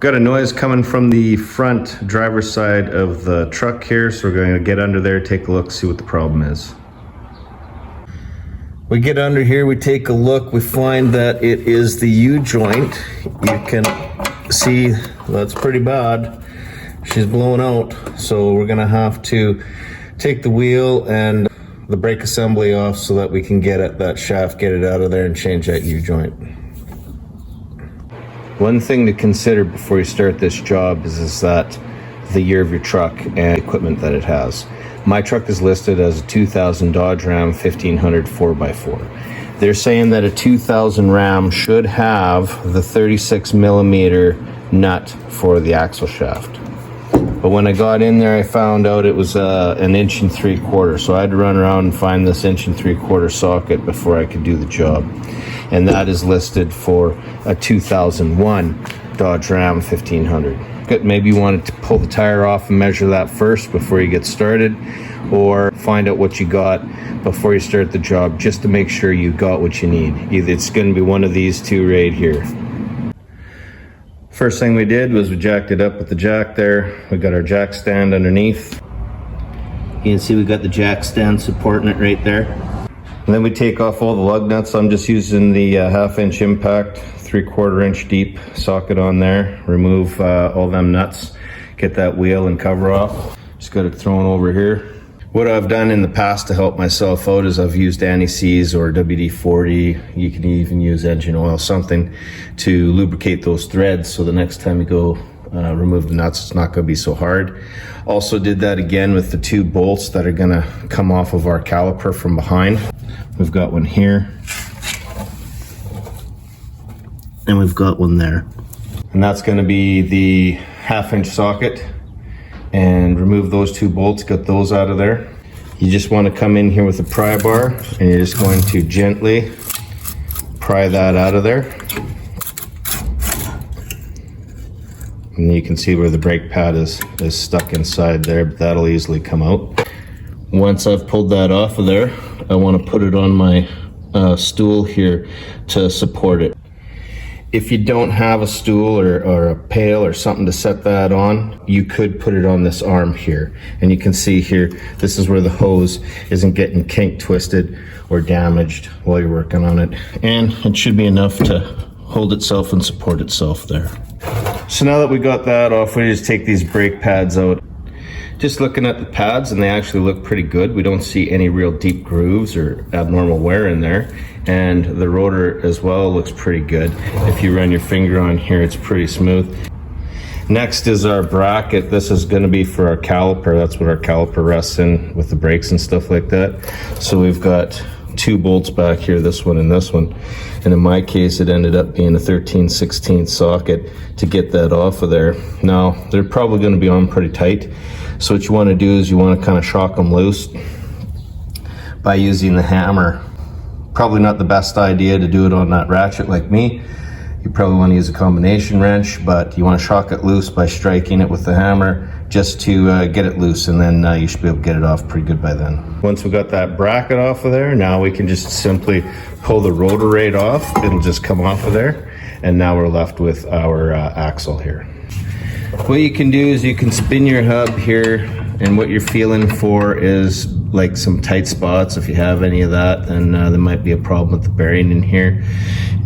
Got a noise coming from the front driver's side of the truck here, so we're going to get under there, take a look, see what the problem is. We get under here, we take a look, we find that it is the U-joint. You can see that's pretty bad. She's blown out, so we're gonna have to take the wheel and the brake assembly off so that we can get at that shaft, get it out of there and change that U-joint. One thing to consider before you start this job is that the year of your truck and equipment that it has. My truck is listed as a 2000 Dodge Ram 1500 4x4. They're saying that a 2000 Ram should have the 36 millimeter nut for the axle shaft. But when I got in there, I found out it was an 1 3/4. So I had to run around and find this 1 3/4 socket before I could do the job. And that is listed for a 2001 Dodge Ram 1500. Maybe you wanted to pull the tire off and measure that first before you get started, or find out what you got before you start the job, just to make sure you got what you need. Either it's going to be one of these two right here. First thing we did was we jacked it up with the jack there. We got our jack stand underneath. You can see we got the jack stand supporting it right there. And then we take off all the lug nuts. I'm just using the 1/2 inch impact, 3/4 inch deep socket on there. Remove all them nuts, get that wheel and cover off. Just got it thrown over here. What I've done in the past to help myself out is I've used anti-seize or WD-40. You can even use engine oil, something to lubricate those threads, so the next time you go remove the nuts, it's not going to be so hard. Also did that again with the 2 bolts that are going to come off of our caliper from behind. We've got one here, and we've got one there. And that's going to be the 1/2 inch socket. And remove those 2 bolts, get those out of there. You just want to come in here with a pry bar, and you're just going to gently pry that out of there. And you can see where the brake pad is stuck inside there, but that'll easily come out. Once I've pulled that off of there, I want to put it on my stool here to support it. If you don't have a stool or a pail or something to set that on, you could put it on this arm here. And you can see here, this is where the hose isn't getting kink twisted or damaged while you're working on it. And it should be enough to hold itself and support itself there. So now that we got that off, we just take these brake pads out. Just looking at the pads, and they actually look pretty good. We don't see any real deep grooves or abnormal wear in there. And the rotor as well looks pretty good. If you run your finger on here, it's pretty smooth. Next is our bracket. This is going to be for our caliper. That's what our caliper rests in with the brakes and stuff like that. So we've got 2 bolts back here, this one and this one. And in my case, it ended up being a 13/16 socket to get that off of there. Now, they're probably going to be on pretty tight. So what you want to do is you want to kind of shock them loose by using the hammer. Probably not the best idea to do it on that ratchet like me. You probably want to use a combination wrench, but you want to shock it loose by striking it with the hammer just to get it loose, and then you should be able to get it off pretty good by then. Once we got that bracket off of there, now we can just simply pull the rotor right off. It'll just come off of there, and now we're left with our axle here. What you can do is you can spin your hub here, and what you're feeling for is like some tight spots. If you have any of that, then there might be a problem with the bearing in here.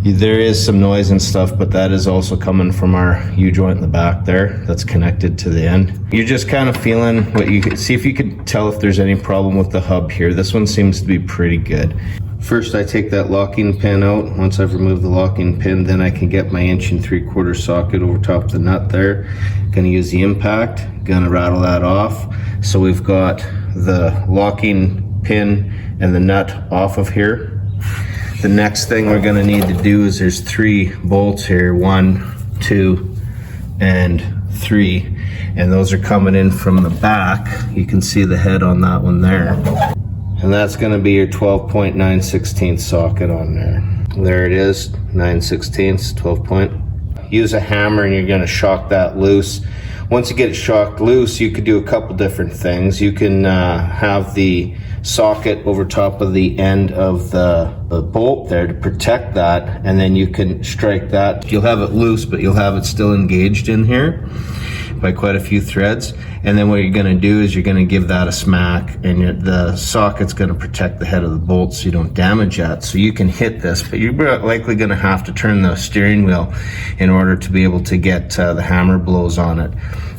There is some noise and stuff, but that is also coming from our U-joint in the back there that's connected to the end. You're just kind of feeling what you could see if you could tell if there's any problem with the hub here. This one seems to be pretty good. First, I take that locking pin out. Once I've removed the locking pin, then I can get my 1 3/4 socket over top of the nut there. Gonna use the impact, gonna rattle that off. So we've got the locking pin and the nut off of here. The next thing we're gonna need to do is there's 3 bolts here, 1, 2, and 3. And those are coming in from the back. You can see the head on that one there. And that's gonna be your 12.9/16 socket on there. There it is, 9/16, 12 point. Use a hammer and you're gonna shock that loose. Once you get it shocked loose, you could do a couple different things. You can have the socket over top of the end of the bolt there to protect that, and then you can strike that. You'll have it loose, but you'll have it still engaged in here by quite a few threads. And then what you're going to do is you're going to give that a smack, and the socket's going to protect the head of the bolt so you don't damage that. So you can hit this, but you're likely going to have to turn the steering wheel in order to be able to get the hammer blows on it.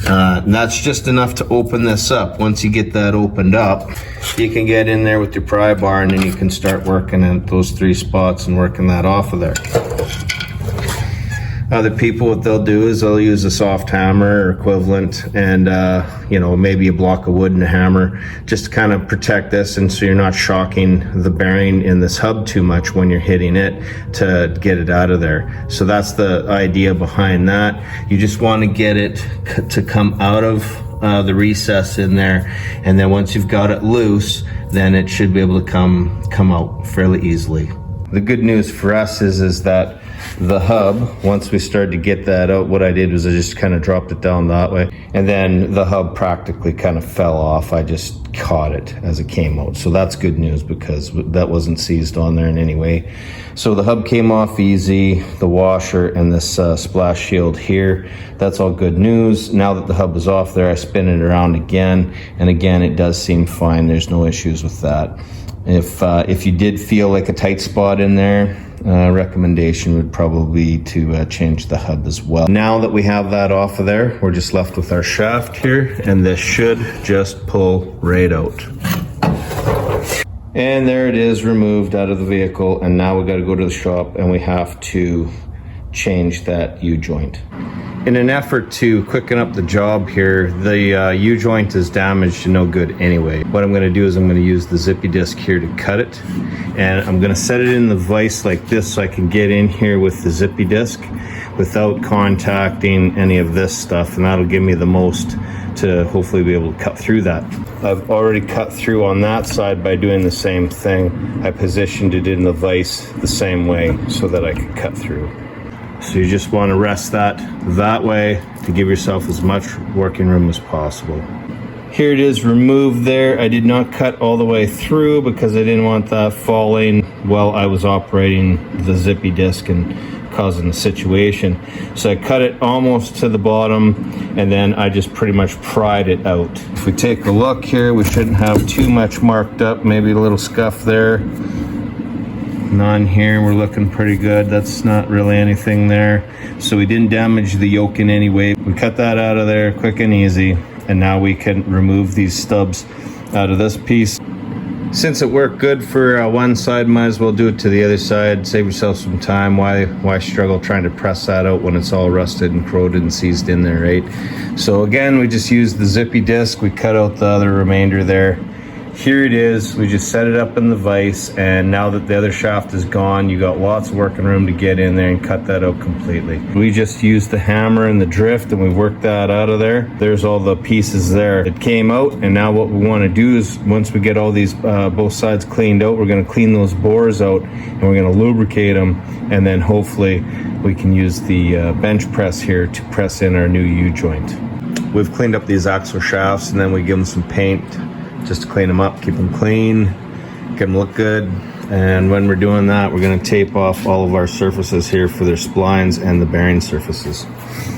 And that's just enough to open this up. Once you get that opened up, you can get in there with your pry bar, and then you can start working at those 3 spots and working that off of there. Other people, what they'll do is they'll use a soft hammer or equivalent, and you know, maybe a block of wood and a hammer, just to kind of protect this, and so you're not shocking the bearing in this hub too much when you're hitting it to get it out of there. So that's the idea behind that. You just want to get it to come out of the recess in there, and then once you've got it loose, then it should be able to come out fairly easily. The good news for us is that the hub, once we started to get that out, what I did was I just kind of dropped it down that way, and then the hub practically kind of fell off. I just caught it as it came out. So that's good news, because that wasn't seized on there in any way. So the hub came off easy, the washer and this splash shield here, that's all good news. Now that the hub is off there, I spin it around again, and again it does seem fine. There's no issues with that. If you did feel like a tight spot in there, recommendation would probably be to change the hub as well. Now that we have that off of there, we're just left with our shaft here, and this should just pull right out. And there it is, removed out of the vehicle, and now we got to go to the shop and we have to change that U-joint. In an effort to quicken up the job here, the U-joint is damaged and no good anyway. What I'm going to do is I'm going to use the zippy disc here to cut it, and I'm going to set it in the vise like this so I can get in here with the zippy disc without contacting any of this stuff, and that'll give me the most to hopefully be able to cut through that. I've already cut through on that side by doing the same thing. I positioned it in the vise the same way so that I could cut through. So you just want to rest that way to give yourself as much working room as possible. Here it is removed there. I did not cut all the way through because I didn't want that falling while I was operating the zippy disc and causing the situation. So I cut it almost to the bottom, and then I just pretty much pried it out. If we take a look here, we shouldn't have too much marked up, maybe a little scuff there. None here, we're looking pretty good. That's not really anything there. So we didn't damage the yoke in any way. We cut that out of there quick and easy, and now we can remove these stubs out of this piece. Since it worked good for one side, might as well do it to the other side. Save yourself some time. Why struggle trying to press that out when it's all rusted and corroded and seized in there, right? So again, we just used the zippy disc. We cut out the other remainder there. Here it is. We just set it up in the vise, and now that the other shaft is gone, you got lots of working room to get in there and cut that out completely. We just used the hammer and the drift, and we worked that out of there. There's all the pieces there. It came out, and now what we want to do is, once we get all these both sides cleaned out, we're going to clean those bores out, and we're going to lubricate them, and then hopefully we can use the bench press here to press in our new U-joint. We've cleaned up these axle shafts, and then we give them some paint just to clean them up, keep them clean, get them look good. And when we're doing that, we're going to tape off all of our surfaces here for their splines and the bearing surfaces.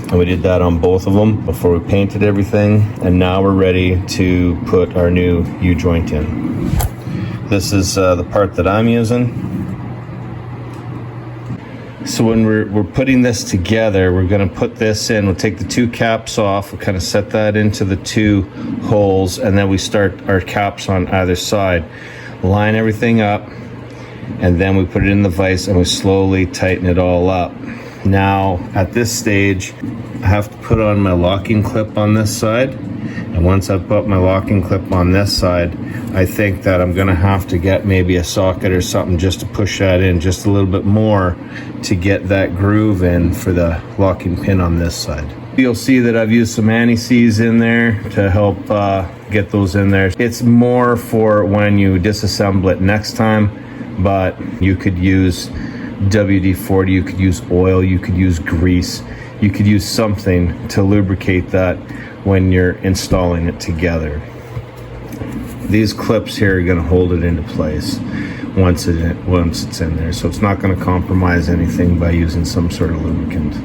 And we did that on both of them before we painted everything. And now we're ready to put our new U-joint in. This is the part that I'm using. So when we're putting this together, we're going to put this in. We'll take the 2 caps off. We'll kind of set that into the 2 holes, and then we start our caps on either side. Line everything up, and then we put it in the vise, and we slowly tighten it all up. Now, at this stage, I have to put on my locking clip on this side. And once I've put my locking clip on this side, I think that I'm gonna have to get maybe a socket or something just to push that in just a little bit more to get that groove in for the locking pin on this side. You'll see that I've used some anti-seize in there to help get those in there. It's more for when you disassemble it next time, but you could use WD-40, you could use oil, you could use grease. you could use something to lubricate that when you're installing it together. These clips here are going to hold it into place once it's in there, so it's not going to compromise anything by using some sort of lubricant.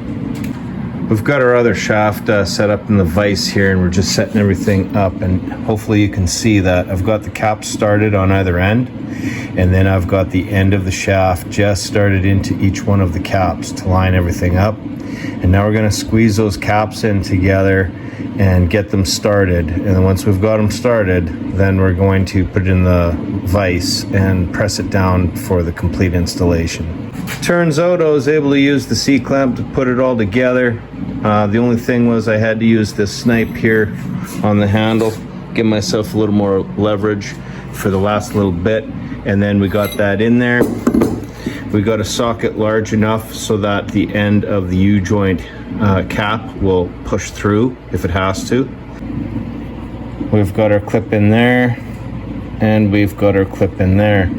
We've got our other shaft set up in the vise here, and we're just setting everything up, and hopefully you can see that I've got the caps started on either end, and then I've got the end of the shaft just started into each one of the caps to line everything up. And now we're going to squeeze those caps in together and get them started, and then once we've got them started, then we're going to put it in the vise and press it down for the complete installation. Turns out I was able to use the C-clamp to put it all together. The only thing was I had to use this snipe here on the handle, give myself a little more leverage for the last little bit, and then we got that in there. We got a socket large enough so that the end of the U-joint cap will push through if it has to. We've got our clip in there, and we've got our clip in there.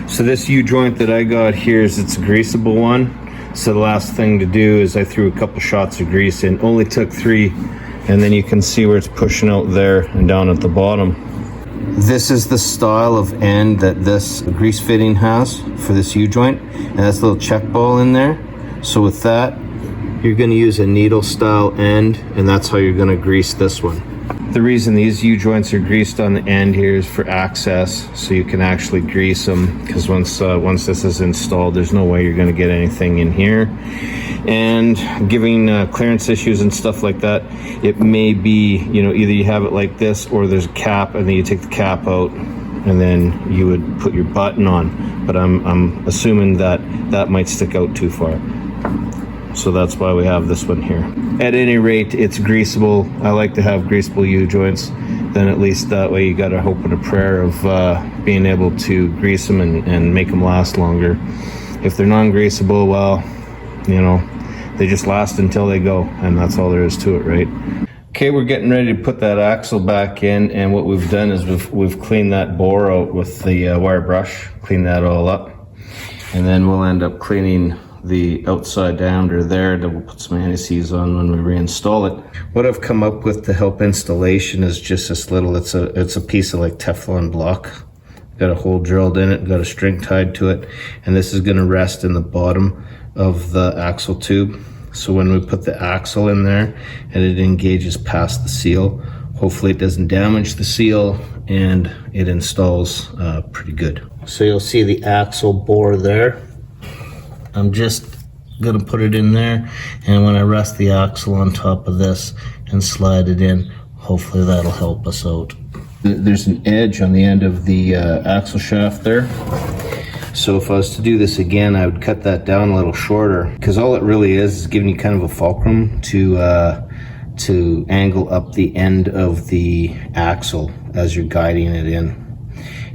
So this U-joint that I got here it's a greasable one. So the last thing to do is I threw a couple shots of grease in, only took 3, and then you can see where it's pushing out there and down at the bottom. This is the style of end that this grease fitting has for this U-joint, and that's a little check ball in there. So with that, you're going to use a needle style end, and that's how you're going to grease this one. The reason these U-joints are greased on the end here is for access, so you can actually grease them, because once this is installed, there's no way you're going to get anything in here. And giving clearance issues and stuff like that, it may be, either you have it like this or there's a cap, and then you take the cap out and then you would put your button on. But I'm assuming that might stick out too far. So that's why we have this one here. At any rate, it's greasable. I like to have greasable U-joints. Then at least that way you got a hope and a prayer of being able to grease them and make them last longer. If they're non-greasable, well, they just last until they go, and that's all there is to it, right? Okay, we're getting ready to put that axle back in, and what we've done is we've cleaned that bore out with the wire brush, cleaned that all up, and then we'll end up cleaning the outside diameter there, and we'll put some anti-seize on when we reinstall it. What I've come up with to help installation is just this little, it's a piece of like Teflon block. Got a hole drilled in it, got a string tied to it, and this is going to rest in the bottom of the axle tube. So when we put the axle in there and it engages past the seal, hopefully it doesn't damage the seal and it installs pretty good. So you'll see the axle bore there. I'm just gonna put it in there, and when I rest the axle on top of this and slide it in, hopefully that'll help us out. There's an edge on the end of the axle shaft there. So if I was to do this again, I would cut that down a little shorter, because all it really is giving you kind of a fulcrum to angle up the end of the axle as you're guiding it in.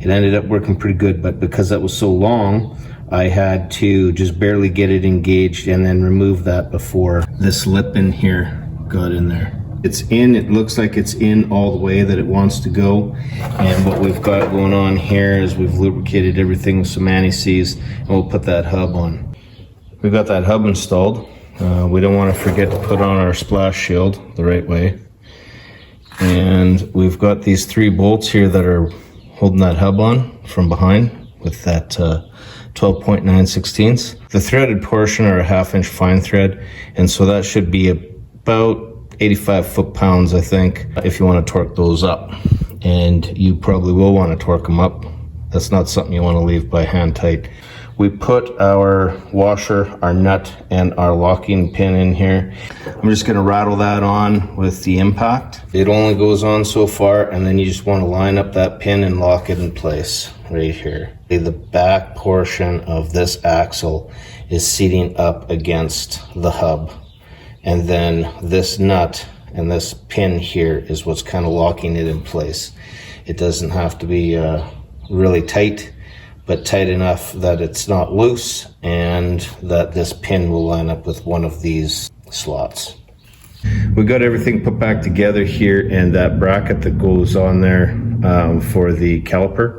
It ended up working pretty good, but because that was so long, I had to just barely get it engaged and then remove that before this lip in here got in there. It's in, it looks like it's in all the way that it wants to go. And what we've got going on here is we've lubricated everything with some anti-seize, and we'll put that hub on. We've got that hub installed. We don't want to forget to put on our splash shield the right way. And we've got these 3 bolts here that are holding that hub on from behind with that 12.9/16. The threaded portion are a 1/2 inch fine thread, and so that should be about 85 foot-pounds, I think, if you want to torque those up. And you probably will want to torque them up. That's not something you want to leave by hand tight. We put our washer, our nut, and our locking pin in here. I'm just going to rattle that on with the impact. It only goes on so far, and then you just want to line up that pin and lock it in place right here. The back portion of this axle is seating up against the hub. And then this nut and this pin here is what's kind of locking it in place. It doesn't have to be really tight, but tight enough that it's not loose and that this pin will line up with one of these slots. We got everything put back together here, and that bracket that goes on there for the caliper.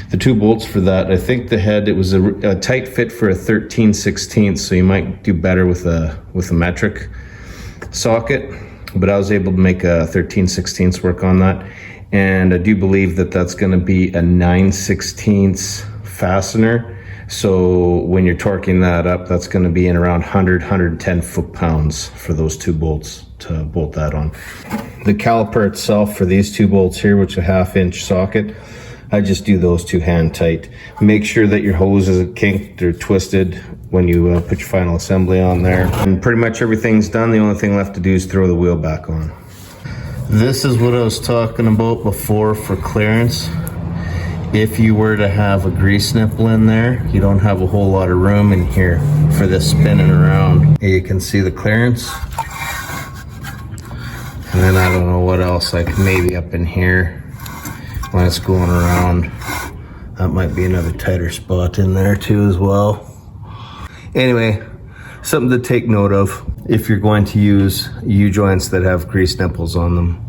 The 2 bolts for that, I think the head, it was a tight fit for a 13/16, so you might do better with a metric. socket, but I was able to make a 13/16 work on that. And I do believe that that's going to be a 9/16 fastener. So when you're torquing that up, that's going to be in around 110 foot-pounds for those 2 bolts to bolt that on. The caliper itself for these 2 bolts here, which is a 1/2-inch socket, I just do those 2 hand tight. Make sure that your hose isn't kinked or twisted when you put your final assembly on there. And pretty much everything's done. The only thing left to do is throw the wheel back on. This is what I was talking about before for clearance. If you were to have a grease nipple in there, you don't have a whole lot of room in here for this spinning around. You can see the clearance. And then I don't know what else, like maybe up in here when it's going around. That might be another tighter spot in there too as well. Anyway, something to take note of if you're going to use U-joints that have grease nipples on them.